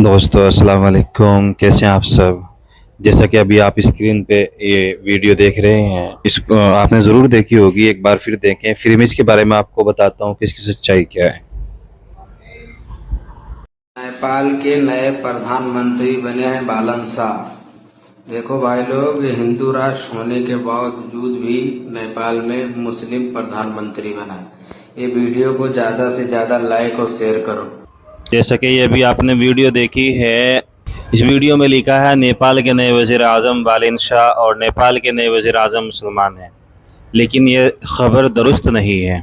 दोस्तों अस्सलाम वालेकुम, कैसे हैं आप सब। जैसा कि अभी आप स्क्रीन पे ये वीडियो देख रहे हैं, इसको आपने ज़रूर देखी होगी, एक बार फिर देखें। फिर मैं इसके बारे में आपको बताता हूँ कि इसकी सच्चाई क्या है। नेपाल के नए प्रधानमंत्री बने हैं बालन शाह। देखो भाई लोग, हिंदू राष्ट्र होने के बावजूद भी नेपाल में मुस्लिम प्रधानमंत्री बना है। ये वीडियो को ज़्यादा से ज़्यादा लाइक और शेयर करो। जैसा कि ये अभी आपने वीडियो देखी है, इस वीडियो में लिखा है नेपाल के नए वज़ीर आज़म बालन शाह और नेपाल के नए वज़ीर आज़म मुसलमान हैं, लेकिन ये ख़बर दुरुस्त नहीं है।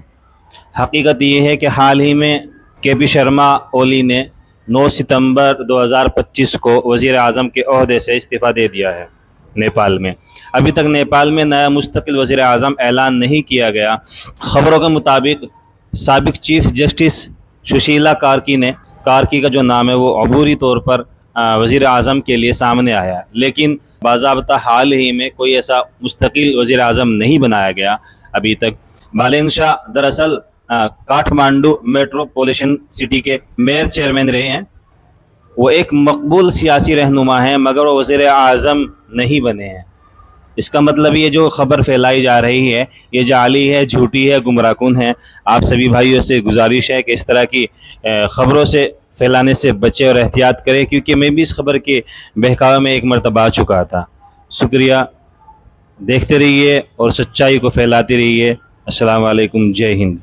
हकीकत ये है कि हाल ही में के पी शर्मा ओली ने 9 सितंबर 2025 को वज़ीर आज़म के ओहदे से इस्तीफ़ा दे दिया है नेपाल में। अभी तक नेपाल में नया मुस्तकिल वज़ीर आज़म ऐलान नहीं किया गया। ख़बरों के मुताबिक साबिक चीफ जस्टिस सुशीला कार्की का जो नाम है वो अबूरी तौर पर वज़ीर आज़म के लिए सामने आया, लेकिन बाज़ाब्ता हाल ही में कोई ऐसा मुस्तकिल वज़ीर आज़म नहीं बनाया गया अभी तक। बालन शाह दरअसल काठमांडू मेट्रोपॉलिटन सिटी के मेयर चेयरमैन रहे हैं। वो एक मकबूल सियासी रहनुमा हैं, मगर वो वज़ीर आज़म नहीं बने हैं। इसका मतलब ये जो ख़बर फैलाई जा रही है ये जाली है, झूठी है, गुमराहकुन है। आप सभी भाइयों से गुजारिश है कि इस तरह की ख़बरों से फैलाने से बचे और एहतियात करें, क्योंकि मैं भी इस खबर के बहकावे में एक मरतबा आ चुका था। शुक्रिया, देखते रहिए और सच्चाई को फैलाते रहिए। अस्सलाम वालेकुम, जय हिंद।